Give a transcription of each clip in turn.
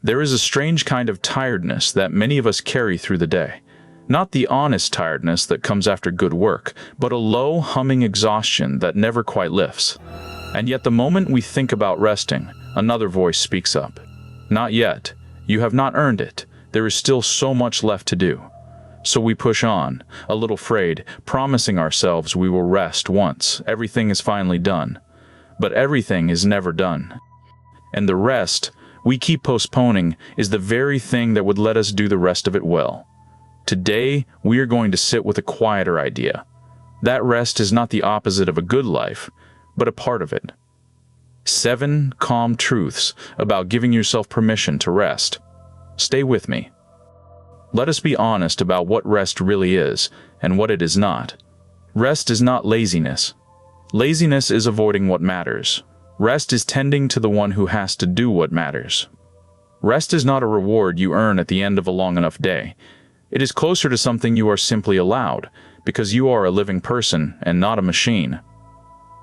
There is a strange kind of tiredness that many of us carry through the day. Not the honest tiredness that comes after good work, but a low, humming exhaustion that never quite lifts. And yet the moment we think about resting, another voice speaks up. Not yet. You have not earned it. There is still so much left to do. So we push on, a little frayed, promising ourselves we will rest once everything is finally done. But everything is never done. And the rest we keep postponing is the very thing that would let us do the rest of it well. Today, we are going to sit with a quieter idea. That rest is not the opposite of a good life, but a part of it. 7 calm truths about giving yourself permission to rest. Stay with me. Let us be honest about what rest really is and what it is not. Rest is not laziness. Laziness is avoiding what matters. Rest is tending to the one who has to do what matters. Rest is not a reward you earn at the end of a long enough day. It is closer to something you are simply allowed, because you are a living person and not a machine.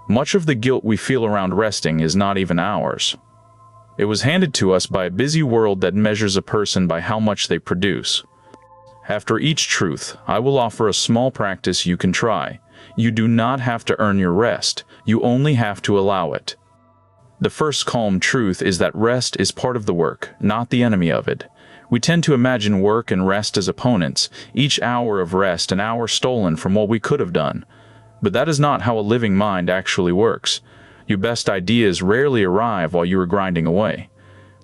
Much of the guilt we feel around resting is not even ours. It was handed to us by a busy world that measures a person by how much they produce. After each truth, I will offer a small practice you can try. You do not have to earn your rest, you only have to allow it. The first calm truth is that rest is part of the work, not the enemy of it. We tend to imagine work and rest as opponents, each hour of rest an hour stolen from what we could have done. But that is not how a living mind actually works. Your best ideas rarely arrive while you are grinding away.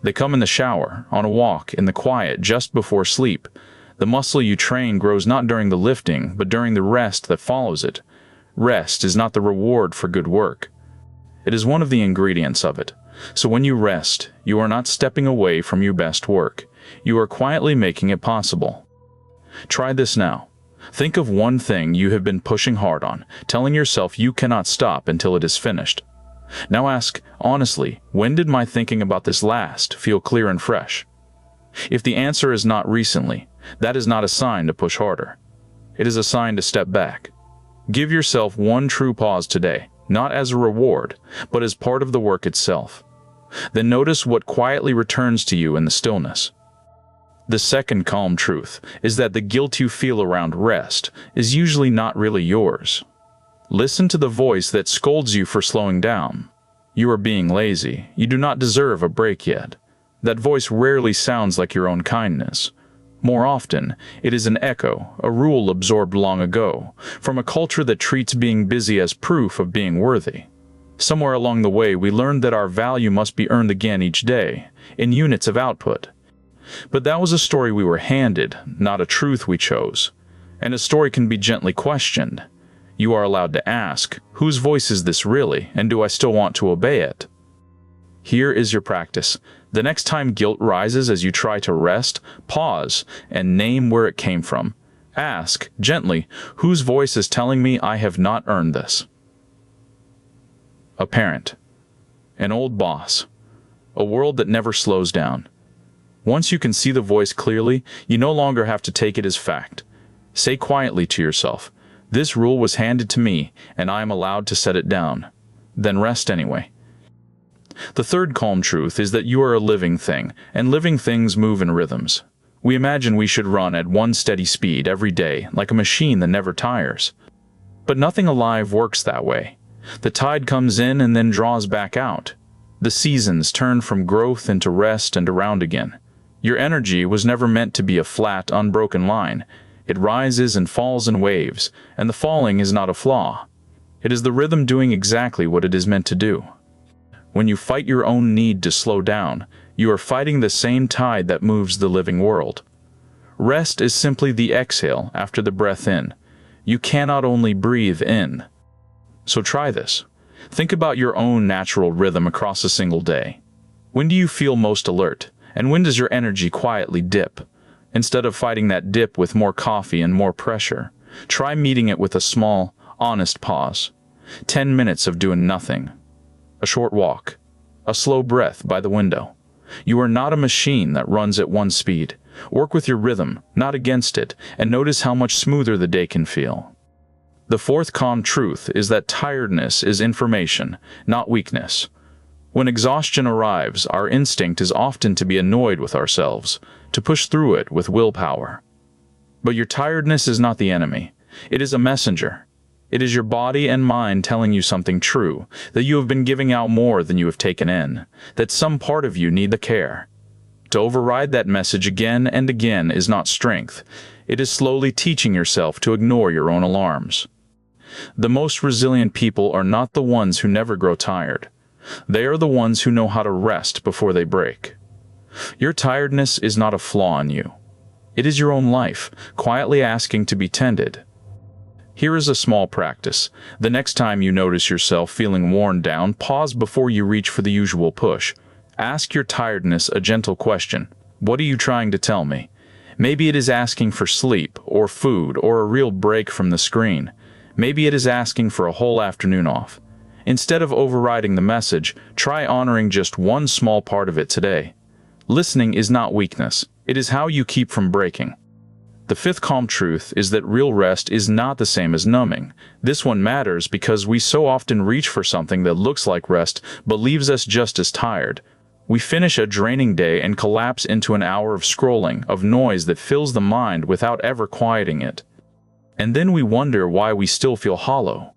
They come in the shower, on a walk, in the quiet, just before sleep. The muscle you train grows not during the lifting, but during the rest that follows it. Rest is not the reward for good work. It is one of the ingredients of it. So when you rest, you are not stepping away from your best work. You are quietly making it possible. Try this now. Think of one thing you have been pushing hard on, telling yourself you cannot stop until it is finished. Now ask, honestly, when did my thinking about this last feel clear and fresh? If the answer is not recently, that is not a sign to push harder. It is a sign to step back. Give yourself one true pause today, not as a reward, but as part of the work itself. Then notice what quietly returns to you in the stillness. The second calm truth is that the guilt you feel around rest is usually not really yours. Listen to the voice that scolds you for slowing down. You are being lazy. You do not deserve a break yet. That voice rarely sounds like your own kindness. More often, it is an echo, a rule absorbed long ago, from a culture that treats being busy as proof of being worthy. Somewhere along the way, we learned that our value must be earned again each day, in units of output. But that was a story we were handed, not a truth we chose. And a story can be gently questioned. You are allowed to ask, whose voice is this really, and do I still want to obey it? Here is your practice. The next time guilt rises as you try to rest, pause and name where it came from. Ask, gently, whose voice is telling me I have not earned this? A parent. An old boss. A world that never slows down. Once you can see the voice clearly, you no longer have to take it as fact. Say quietly to yourself, this rule was handed to me, and I am allowed to set it down. Then rest anyway. The third calm truth is that you are a living thing, and living things move in rhythms. We imagine we should run at one steady speed every day, like a machine that never tires. But nothing alive works that way. The tide comes in and then draws back out. The seasons turn from growth into rest and around again. Your energy was never meant to be a flat, unbroken line. It rises and falls in waves, and the falling is not a flaw. It is the rhythm doing exactly what it is meant to do. When you fight your own need to slow down, you are fighting the same tide that moves the living world. Rest is simply the exhale after the breath in. You cannot only breathe in. So try this. Think about your own natural rhythm across a single day. When do you feel most alert? And when does your energy quietly dip? Instead of fighting that dip with more coffee and more pressure, try meeting it with a small, honest pause. 10 minutes of doing nothing. A short walk. A slow breath by the window. You are not a machine that runs at one speed. Work with your rhythm, not against it, and notice how much smoother the day can feel. The fourth calm truth is that tiredness is information, not weakness. When exhaustion arrives, our instinct is often to be annoyed with ourselves, to push through it with willpower. But your tiredness is not the enemy. It is a messenger. It is your body and mind telling you something true, that you have been giving out more than you have taken in, that some part of you need the care. To override that message again and again is not strength. It is slowly teaching yourself to ignore your own alarms. The most resilient people are not the ones who never grow tired. They are the ones who know how to rest before they break. Your tiredness is not a flaw in you. It is your own life, quietly asking to be tended. Here is a small practice. The next time you notice yourself feeling worn down, pause before you reach for the usual push. Ask your tiredness a gentle question. What are you trying to tell me? Maybe it is asking for sleep, or food, or a real break from the screen. Maybe it is asking for a whole afternoon off. Instead of overriding the message, try honoring just one small part of it today. Listening is not weakness. It is how you keep from breaking. The fifth calm truth is that real rest is not the same as numbing. This one matters because we so often reach for something that looks like rest but leaves us just as tired. We finish a draining day and collapse into an hour of scrolling, of noise that fills the mind without ever quieting it. And then we wonder why we still feel hollow.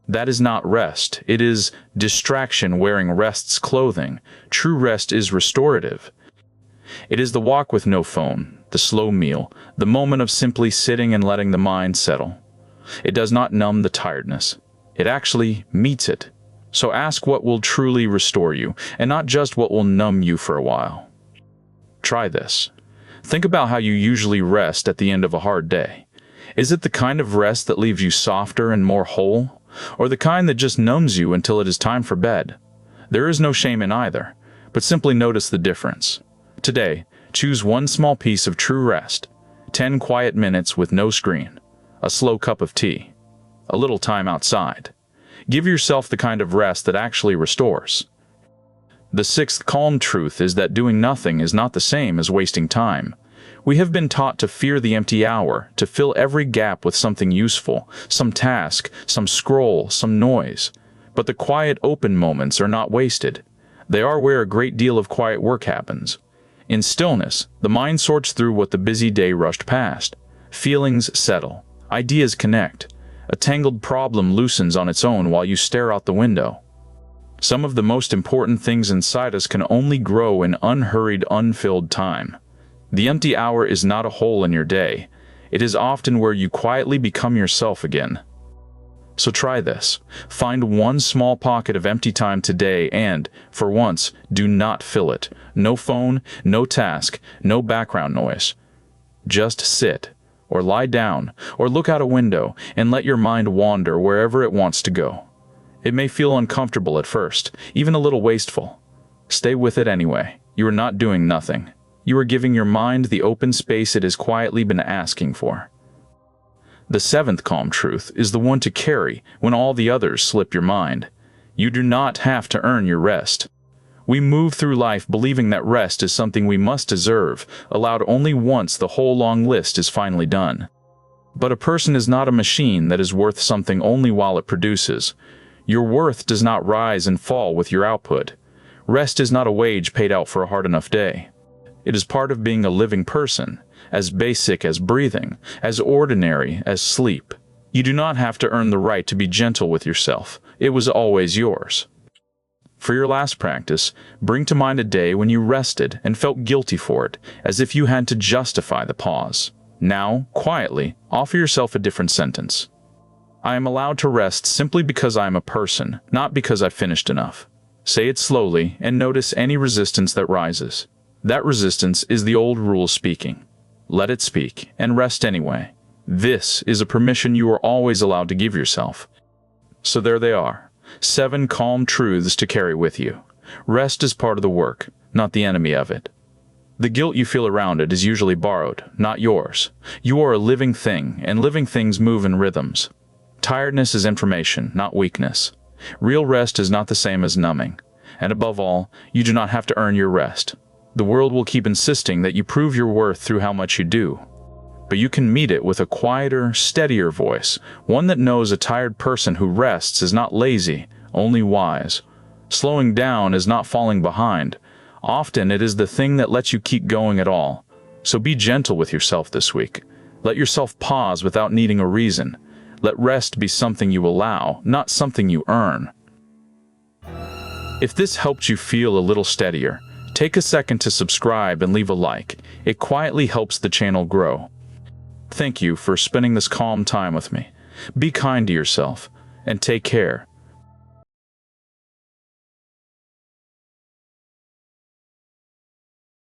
That is not rest. It is distraction wearing rest's clothing. True rest is restorative. It is the walk with no phone, the slow meal, the moment of simply sitting and letting the mind settle. It does not numb the tiredness. It actually meets it. So ask what will truly restore you, and not just what will numb you for a while. Try this. Think about how you usually rest at the end of a hard day. Is it the kind of rest that leaves you softer and more whole, or the kind that just numbs you until it is time for bed? There is no shame in either, but simply notice the difference. Today, choose one small piece of true rest, 10 quiet minutes with no screen, a slow cup of tea, a little time outside. Give yourself the kind of rest that actually restores. The sixth calm truth is that doing nothing is not the same as wasting time. We have been taught to fear the empty hour, to fill every gap with something useful, some task, some scroll, some noise. But the quiet, open moments are not wasted. They are where a great deal of quiet work happens. In stillness, the mind sorts through what the busy day rushed past. Feelings settle. Ideas connect. A tangled problem loosens on its own while you stare out the window. Some of the most important things inside us can only grow in unhurried, unfilled time. The empty hour is not a hole in your day. It is often where you quietly become yourself again. So try this. Find one small pocket of empty time today and, for once, do not fill it. No phone, no task, no background noise. Just sit, or lie down, or look out a window, and let your mind wander wherever it wants to go. It may feel uncomfortable at first, even a little wasteful. Stay with it anyway. You are not doing nothing. You are giving your mind the open space it has quietly been asking for. The seventh calm truth is the one to carry when all the others slip your mind. You do not have to earn your rest. We move through life believing that rest is something we must deserve, allowed only once the whole long list is finally done. But a person is not a machine that is worth something only while it produces. Your worth does not rise and fall with your output. Rest is not a wage paid out for a hard enough day. It is part of being a living person, as basic as breathing, as ordinary as sleep. You do not have to earn the right to be gentle with yourself. It was always yours. For your last practice, bring to mind a day when you rested and felt guilty for it, as if you had to justify the pause. Now, quietly, offer yourself a different sentence. I am allowed to rest simply because I am a person, not because I finished enough. Say it slowly and notice any resistance that rises. That resistance is the old rule speaking. Let it speak, and rest anyway. This is a permission you are always allowed to give yourself. So there they are, 7 calm truths to carry with you. Rest is part of the work, not the enemy of it. The guilt you feel around it is usually borrowed, not yours. You are a living thing, and living things move in rhythms. Tiredness is information, not weakness. Real rest is not the same as numbing. And above all, you do not have to earn your rest. The world will keep insisting that you prove your worth through how much you do. But you can meet it with a quieter, steadier voice, one that knows a tired person who rests is not lazy, only wise. Slowing down is not falling behind. Often it is the thing that lets you keep going at all. So be gentle with yourself this week. Let yourself pause without needing a reason. Let rest be something you allow, not something you earn. If this helped you feel a little steadier, take a second to subscribe and leave a like. It quietly helps the channel grow. Thank you for spending this calm time with me. Be kind to yourself, and take care.